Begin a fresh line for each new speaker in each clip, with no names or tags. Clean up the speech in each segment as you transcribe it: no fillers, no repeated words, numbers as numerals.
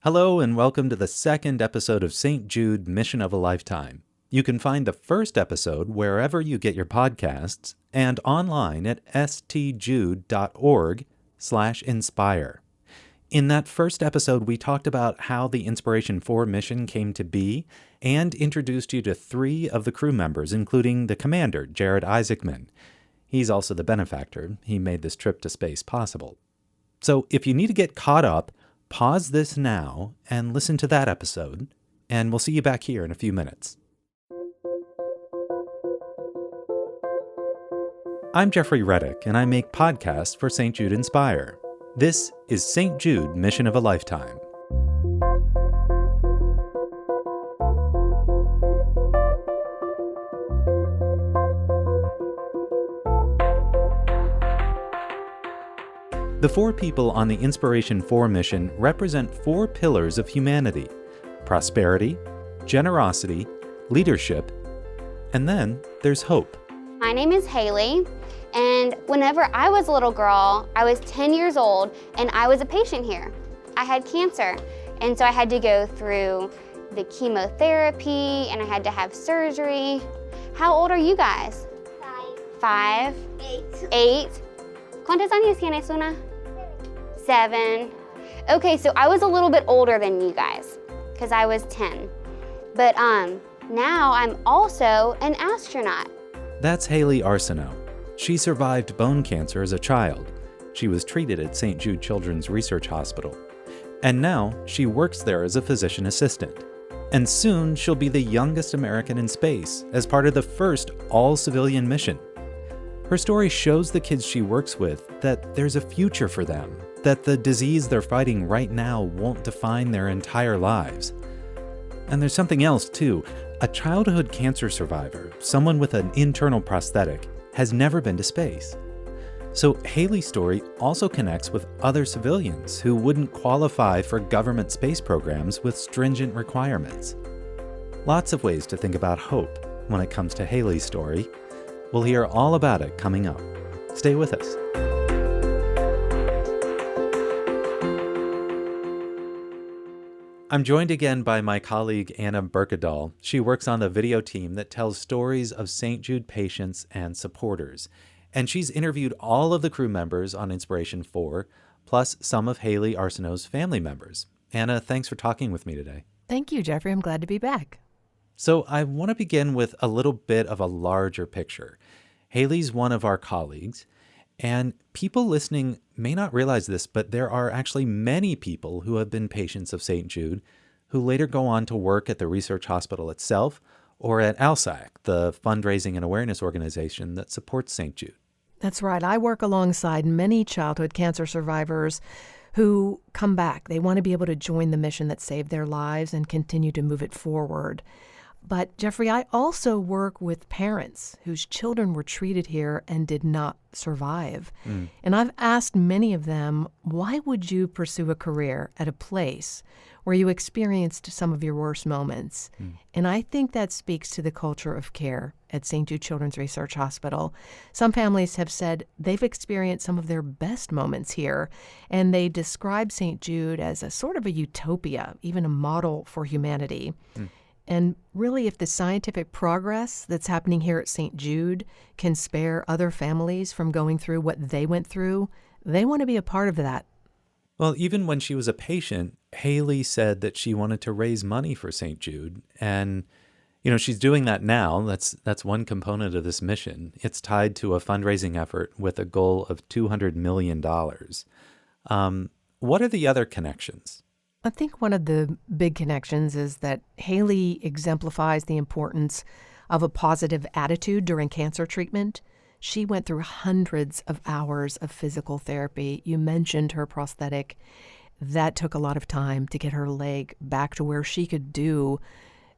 Hello and welcome to the second episode of St. Jude Mission of a Lifetime. You can find the first episode wherever you get your podcasts and online at stjude.org/inspire. In that first episode, we talked about how the Inspiration 4 mission came to be and introduced you to 3 of the crew members, including the commander, Jared Isaacman. He's also the benefactor. He made this trip to space possible. So if you need to get caught up, pause this now and listen to that episode, and we'll see you back here in a few minutes. I'm Jeffrey Reddick, and I make podcasts for St. Jude Inspire. This is St. Jude Mission of a Lifetime. The 4 people on the Inspiration 4 mission represent 4 pillars of humanity: prosperity, generosity, leadership, and then there's hope.
My name is Hayley, and whenever I was a little girl, I was 10 years old, and I was a patient here. I had cancer, and so I had to go through the chemotherapy, and I had to have surgery. How old are you guys? 5. 8. ¿Cuántos años tienes, Una? 7. Okay, so I was a little bit older than you guys, because I was 10. But now I'm also an astronaut.
That's Hayley Arceneaux. She survived bone cancer as a child. She was treated at St. Jude Children's Research Hospital. And now she works there as a physician assistant. And soon she'll be the youngest American in space as part of the first all-civilian mission. Her story shows the kids she works with that there's a future for them, that the disease they're fighting right now won't define their entire lives. And there's something else, too. A childhood cancer survivor, someone with an internal prosthetic, has never been to space. So Hayley's story also connects with other civilians who wouldn't qualify for government space programs with stringent requirements. Lots of ways to think about hope when it comes to Hayley's story. We'll hear all about it coming up. Stay with us. I'm joined again by my colleague Anna Berkedahl. She works on the video team that tells stories of St. Jude patients and supporters. And she's interviewed all of the crew members on Inspiration 4, plus some of Hayley Arceneaux's family members. Anna, thanks for talking with me today.
Thank you, Jeffrey. I'm glad to be back.
So I want to begin with a little bit of a larger picture. Hayley's one of our colleagues, and people listening may not realize this, but there are actually many people who have been patients of St. Jude who later go on to work at the research hospital itself or at ALSAC, the fundraising and awareness organization that supports St. Jude.
That's right. I work alongside many childhood cancer survivors who come back. They want to be able to join the mission that saved their lives and continue to move it forward. But, Jeffrey, I also work with parents whose children were treated here and did not survive. And I've asked many of them, why would you pursue a career at a place where you experienced some of your worst moments? And I think that speaks to the culture of care at St. Jude Children's Research Hospital. Some families have said they've experienced some of their best moments here, and they describe St. Jude as a sort of a utopia, even a model for humanity. And really, if the scientific progress that's happening here at St. Jude can spare other families from going through what they went through, they want to be a part of that.
Well, even when she was a patient, Hayley said that she wanted to raise money for St. Jude. And, you know, she's doing that now. That's one component of this mission. It's tied to a fundraising effort with a goal of $200 million. What are the other connections?
I think one of the big connections is that Hayley exemplifies the importance of a positive attitude during cancer treatment. She went through hundreds of hours of physical therapy. You mentioned her prosthetic. That took a lot of time to get her leg back to where she could do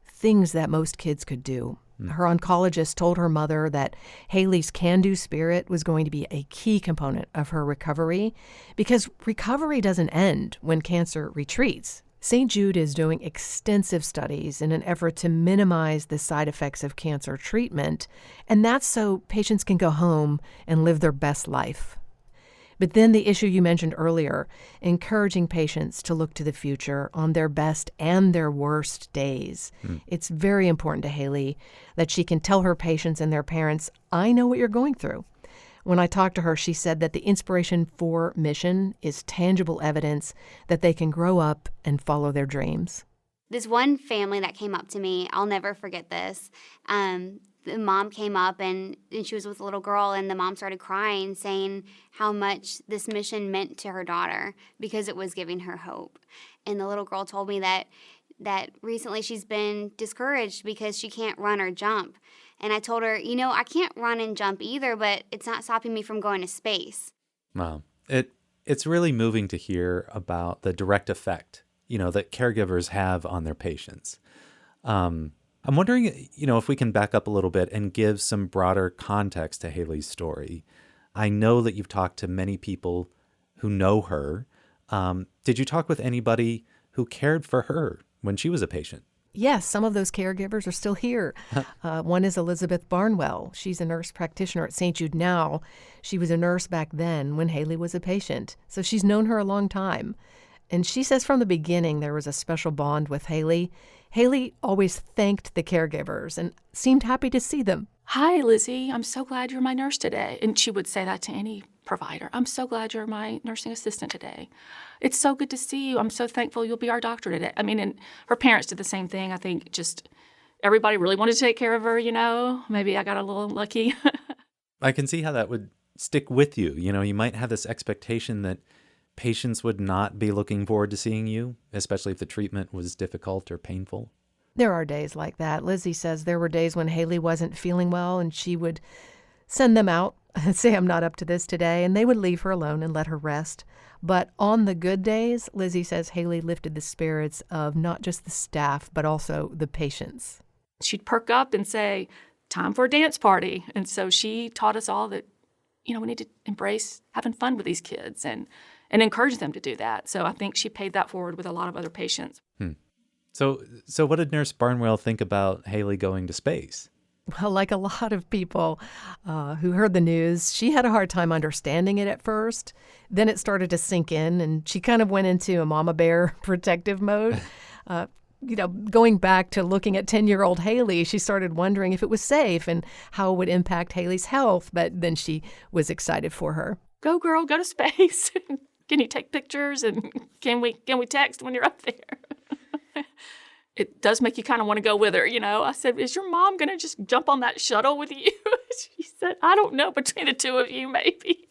things that most kids could do. Her oncologist told her mother that Hayley's can-do spirit was going to be a key component of her recovery, because recovery doesn't end when cancer retreats. St. Jude is doing extensive studies in an effort to minimize the side effects of cancer treatment, and that's so patients can go home and live their best life. But then the issue you mentioned earlier, encouraging patients to look to the future on their best and their worst days. It's very important to Hayley that she can tell her patients and their parents, I know what you're going through. When I talked to her, she said that the inspiration for mission is tangible evidence that they can grow up and follow their dreams.
This one family that came up to me, I'll never forget this. The mom came up and she was with a little girl, and the mom started crying, saying how much this mission meant to her daughter because it was giving her hope. And the little girl told me that recently she's been discouraged because she can't run or jump. And I told her, I can't run and jump either, but it's not stopping me from going to space.
Wow. It's really moving to hear about the direct effect, that caregivers have on their patients. I'm wondering, if we can back up a little bit and give some broader context to Hayley's story. I know that you've talked to many people who know her. Did you talk with anybody who cared for her when she was a patient?
Yes, some of those caregivers are still here. One is Elizabeth Barnwell. She's a nurse practitioner at St. Jude now. She was a nurse back then when Hayley was a patient, so she's known her a long time. And she says from the beginning there was a special bond with Hayley. Hayley always thanked the caregivers and seemed happy to see them.
Hi, Lizzie. I'm so glad you're my nurse today. And she would say that to any provider. I'm so glad you're my nursing assistant today. It's so good to see you. I'm so thankful you'll be our doctor today. And her parents did the same thing. I think just everybody really wanted to take care of her, Maybe I got a little lucky.
I can see how that would stick with you. You might have this expectation that patients would not be looking forward to seeing you, especially if the treatment was difficult or painful.
There are days like that. Lizzie says there were days when Hayley wasn't feeling well, and she would send them out and say, I'm not up to this today, and they would leave her alone and let her rest. But on the good days, Lizzie says Hayley lifted the spirits of not just the staff, but also the patients.
She'd perk up and say, time for a dance party. And so she taught us all that, we need to embrace having fun with these kids and encourage them to do that. So I think she paid that forward with a lot of other patients.
So what did Nurse Barnwell think about Hayley going to space?
Well, like a lot of people who heard the news, she had a hard time understanding it at first. Then it started to sink in, and she kind of went into a mama bear protective mode. Going back to looking at 10-year-old Hayley, she started wondering if it was safe and how it would impact Hayley's health. But then she was excited for her.
Go, girl, go to space. Can you take pictures? And can we text when you're up there? It does make you kind of want to go with her, I said, is your mom going to just jump on that shuttle with you? She said, I don't know, between the two of you, maybe.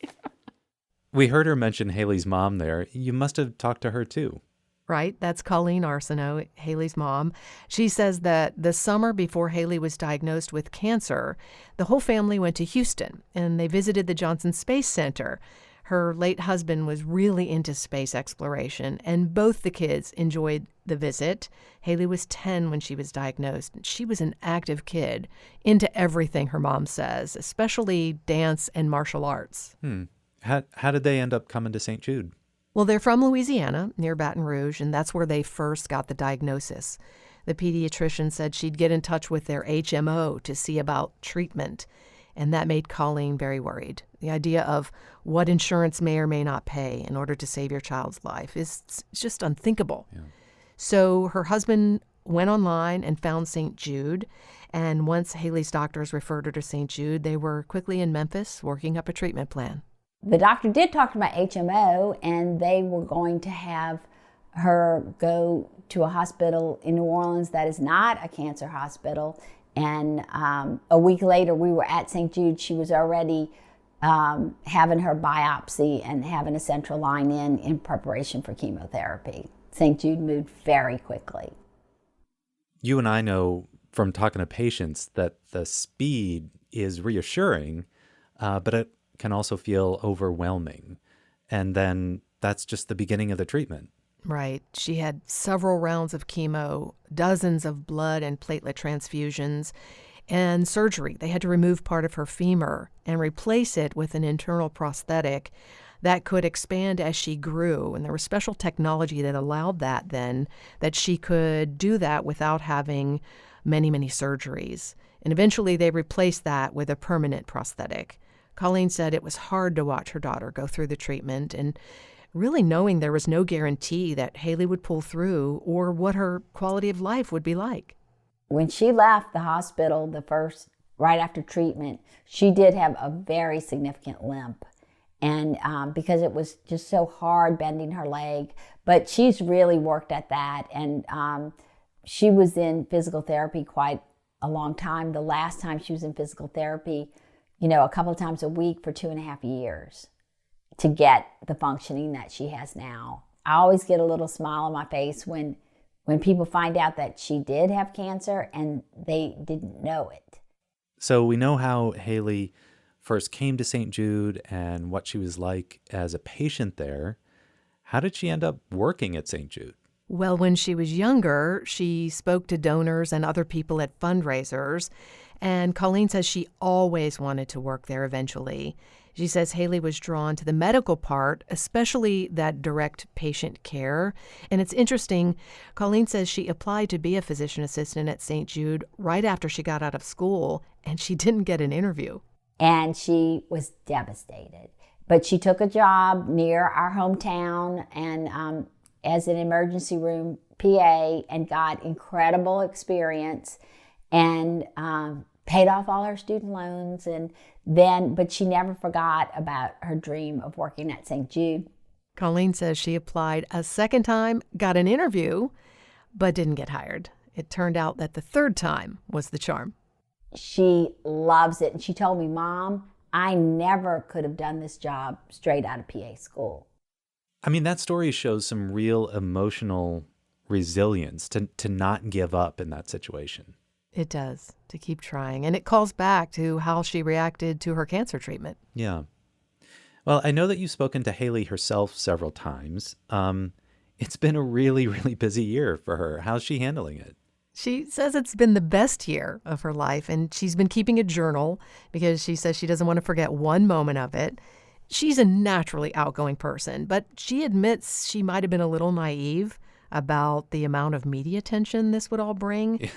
We heard her mention Hayley's mom there. You must have talked to her too.
Right, that's Hayley Arceneaux, Hayley's mom. She says that the summer before Hayley was diagnosed with cancer, the whole family went to Houston, and they visited the Johnson Space Center. Her late husband was really into space exploration, and both the kids enjoyed the visit. Hayley was 10 when she was diagnosed. She was an active kid, into everything, her mom says, especially dance and martial arts.
How did they end up coming to St. Jude?
Well, they're from Louisiana, near Baton Rouge, and that's where they first got the diagnosis. The pediatrician said she'd get in touch with their HMO to see about treatment, and that made Colleen very worried. The idea of what insurance may or may not pay in order to save your child's life is just unthinkable. Yeah. So her husband went online and found St. Jude, and once Hayley's doctors referred her to St. Jude, they were quickly in Memphis working up a treatment plan.
The doctor did talk to my HMO, and they were going to have her go to a hospital in New Orleans that is not a cancer hospital. And a week later, we were at St. Jude. She was already having her biopsy and having a central line in preparation for chemotherapy. St. Jude moved very quickly.
You and I know from talking to patients that the speed is reassuring, but it can also feel overwhelming. And then that's just the beginning of the treatment.
Right. She had several rounds of chemo, dozens of blood and platelet transfusions, and surgery. They had to remove part of her femur and replace it with an internal prosthetic that could expand as she grew. And there was special technology that allowed that then, that she could do that without having many, many surgeries. And eventually they replaced that with a permanent prosthetic. Colleen said it was hard to watch her daughter go through the treatment and really knowing there was no guarantee that Hayley would pull through or what her quality of life would be like.
When she left the hospital right after treatment, she did have a very significant limp. And because it was just so hard bending her leg, but she's really worked at that. And she was in physical therapy quite a long time. The last time she was in physical therapy, a couple of times a week for 2.5 years to get the functioning that she has now. I always get a little smile on my face when people find out that she did have cancer and they didn't know it.
So we know how Hayley first came to St. Jude and what she was like as a patient there. How did she end up working at St. Jude?
Well, when she was younger, she spoke to donors and other people at fundraisers, and Colleen says she always wanted to work there eventually. She says Hayley was drawn to the medical part, especially that direct patient care. And it's interesting, Colleen says she applied to be a physician assistant at St. Jude right after she got out of school, and she didn't get an interview.
And she was devastated. But she took a job near our hometown and as an emergency room PA and got incredible experience and paid off all her student loans. But she never forgot about her dream of working at St. Jude.
Colleen says she applied a second time, got an interview, but didn't get hired. It turned out that the third time was the charm.
She loves it. And she told me, Mom, I never could have done this job straight out of PA school.
I mean, that story shows some real emotional resilience to not give up in that situation.
It does, to keep trying. And it calls back to how she reacted to her cancer treatment.
Yeah. Well, I know that you've spoken to Hayley herself several times. It's been a really, really busy year for her. How's she handling it?
She says it's been the best year of her life, and she's been keeping a journal because she says she doesn't want to forget one moment of it. She's a naturally outgoing person, but she admits she might have been a little naive about the amount of media attention this would all bring. Yeah.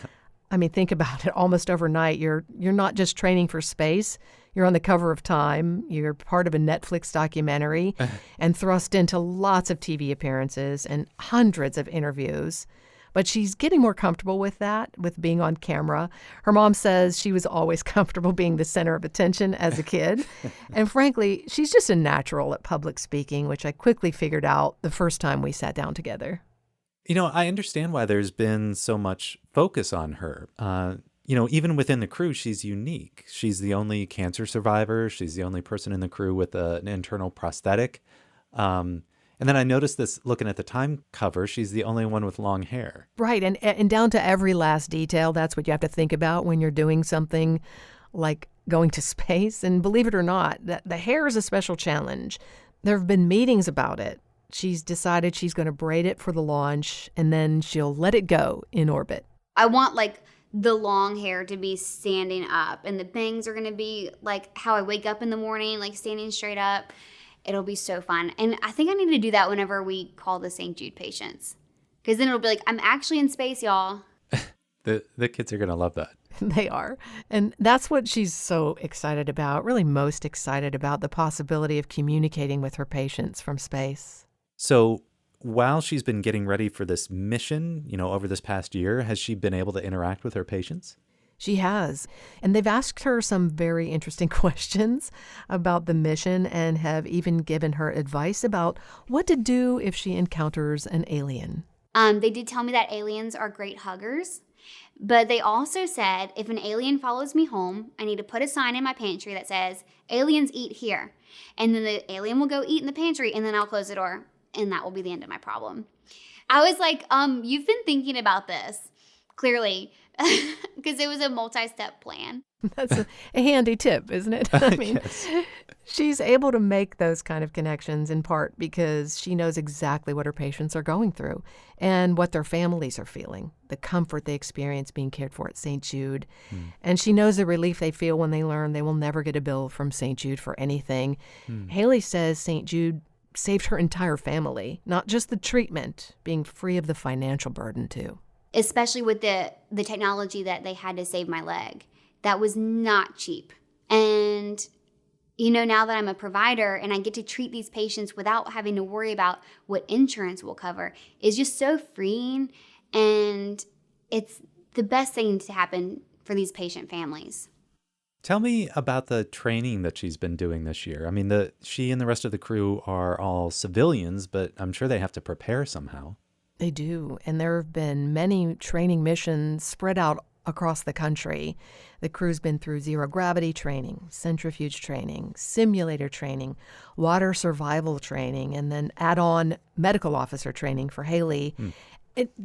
I mean, think about it. Almost overnight, you're not just training for space. You're on the cover of Time. You're part of a Netflix documentary and thrust into lots of TV appearances and hundreds of interviews. But she's getting more comfortable with that, with being on camera. Her mom says she was always comfortable being the center of attention as a kid. And frankly, she's just a natural at public speaking, which I quickly figured out the first time we sat down together.
I understand why there's been so much focus on her. Even within the crew, she's unique. She's the only cancer survivor. She's the only person in the crew with an internal prosthetic. And then I noticed this looking at the Time cover, she's the only one with long hair.
Right, and down to every last detail, that's what you have to think about when you're doing something like going to space. And believe it or not, the hair is a special challenge. There have been meetings about it. She's decided she's going to braid it for the launch, and then she'll let it go in orbit.
I want the long hair to be standing up, and the bangs are going to be like how I wake up in the morning, standing straight up. It'll be so fun. And I think I need to do that whenever we call the St. Jude patients. Because then it'll be like, I'm actually in space, y'all.
The kids are going to love that.
They are. And that's what she's so excited about, really most excited about, the possibility of communicating with her patients from space.
So while she's been getting ready for this mission, over this past year, has she been able to interact with her patients?
She has. And they've asked her some very interesting questions about the mission and have even given her advice about what to do if she encounters an alien.
They did tell me that aliens are great huggers, but they also said if an alien follows me home, I need to put a sign in my pantry that says, aliens eat here. And then the alien will go eat in the pantry, and then I'll close the door, and that will be the end of my problem. I was like, you've been thinking about this, clearly. Because it was a multi-step plan.
That's a handy tip, isn't it? I mean,
Yes.
She's able to make those kind of connections in part because she knows exactly what her patients are going through and what their families are feeling, the comfort they experience being cared for at St. Jude. And she knows the relief they feel when they learn they will never get a bill from St. Jude for anything. Hayley says St. Jude saved her entire family, not just the treatment, being free of the financial burden too.
Especially with the technology that they had to save my leg. That was not cheap. And Now that I'm a provider and I get to treat these patients without having to worry about what insurance will cover is just so freeing, and it's the best thing to happen for these patient families.
Tell me about the training that she's been doing this year. I mean, she and the rest of the crew are all civilians, but I'm sure they have to prepare somehow.
They do, and there have been many training missions spread out across the country. The crew's been through zero gravity training, centrifuge training, simulator training, water survival training, and then add-on medical officer training for Hayley.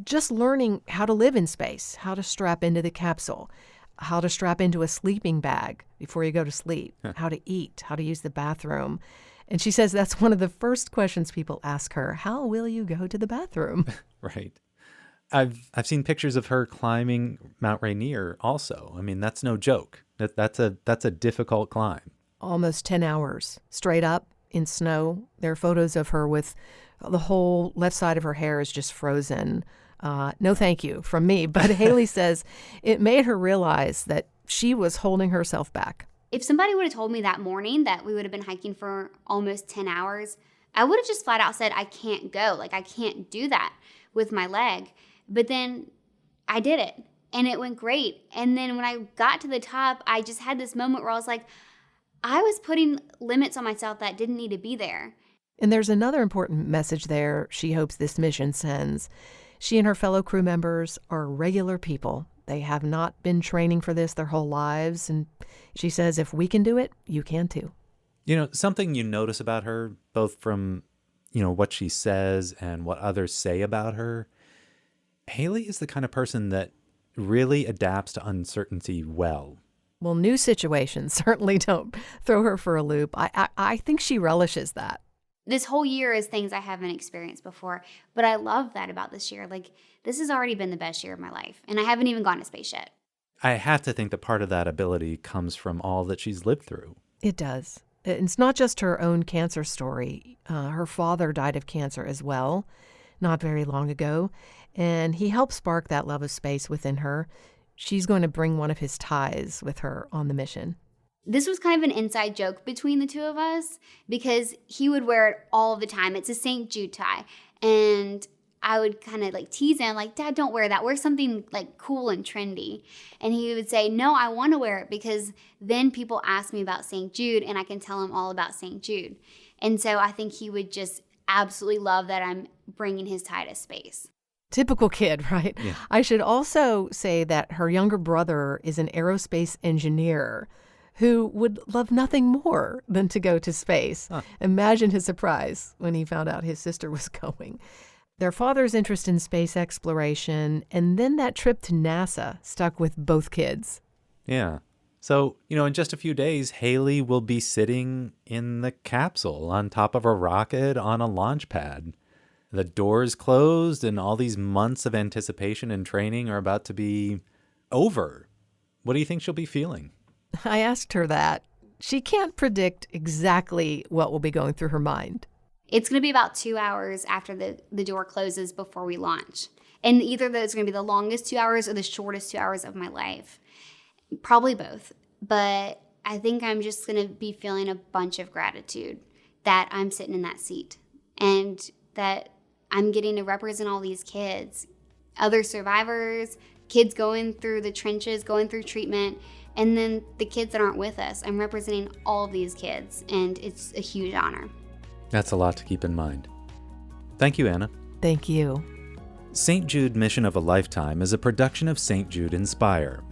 Just learning how to live in space, how to strap into the capsule, how to strap into a sleeping bag before you go to sleep, how to eat, how to use the bathroom. And she says that's one of the first questions people ask her. How will you go to the bathroom?
Right. I've seen pictures of her climbing Mount Rainier also. I mean, that's no joke. That's a difficult climb.
Almost 10 hours straight up in snow. There are photos of her with the whole left side of her hair is just frozen. No thank you from me. But Hayley says it made her realize that she was holding herself back.
If somebody would have told me that morning that we would have been hiking for almost 10 hours, I would have just flat out said, I can't go. Like, I can't do that with my leg. But then I did it, and it went great. And then when I got to the top, I just had this moment where I was like, I was putting limits on myself that didn't need to be there.
And there's another important message there she hopes this mission sends. She and her fellow crew members are regular people. They have not been training for this their whole lives. And she says, if we can do it, you can too.
Something you notice about her, both from, what she says and what others say about her, Hayley is the kind of person that really adapts to uncertainty well.
Well, new situations certainly don't throw her for a loop. I think she relishes that.
This whole year is things I haven't experienced before, but I love that about this year. Like, this has already been the best year of my life, and I haven't even gone to space yet.
I have to think that part of that ability comes from all that she's lived through.
It does. It's not just her own cancer story. Her father died of cancer as well, not very long ago, and he helped spark that love of space within her. She's going to bring one of his ties with her on the mission.
This was kind of an inside joke between the two of us because he would wear it all the time. It's a St. Jude tie. And I would kind of like tease him, like, Dad, don't wear that. Wear something like cool and trendy. And he would say, no, I want to wear it because then people ask me about St. Jude and I can tell them all about St. Jude. And so I think he would just absolutely love that I'm bringing his tie to space.
Typical kid, right?
Yeah.
I should also say that her younger brother is an aerospace engineer who would love nothing more than to go to space. Imagine his surprise when he found out his sister was going. Their father's interest in space exploration, and then that trip to NASA stuck with both kids.
Yeah. So, in just a few days, Hayley will be sitting in the capsule on top of a rocket on a launch pad. The doors closed and all these months of anticipation and training are about to be over. What do you think she'll be feeling?
I asked her that. She can't predict exactly what will be going through her mind.
It's going to be about 2 hours after the door closes before we launch. And either those are going to be the longest 2 hours or the shortest 2 hours of my life. Probably both. But I think I'm just going to be feeling a bunch of gratitude that I'm sitting in that seat and that I'm getting to represent all these kids, other survivors, kids going through the trenches, going through treatment, and then the kids that aren't with us. I'm representing all of these kids, and it's a huge honor.
That's a lot to keep in mind. Thank you, Anna.
Thank you.
St. Jude Mission of a Lifetime is a production of St. Jude Inspire.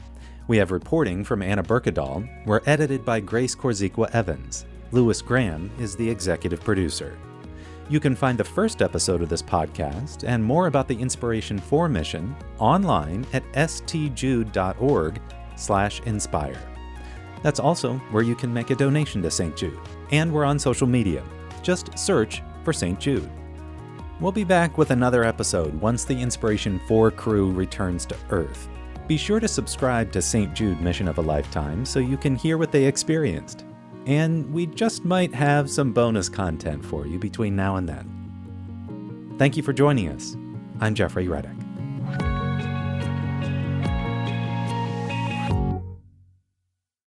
We have reporting from Anna Berkedahl. We're edited by Grace Korziqua Evans. Louis Graham is the executive producer. You can find the first episode of this podcast and more about the Inspiration 4 mission online at stjude.org/inspire. That's also where you can make a donation to St. Jude. And we're on social media. Just search for St. Jude. We'll be back with another episode once the Inspiration 4 crew returns to Earth. Be sure to subscribe to St. Jude Mission of a Lifetime so you can hear what they experienced. And we just might have some bonus content for you between now and then. Thank you for joining us. I'm Jeffrey Reddick.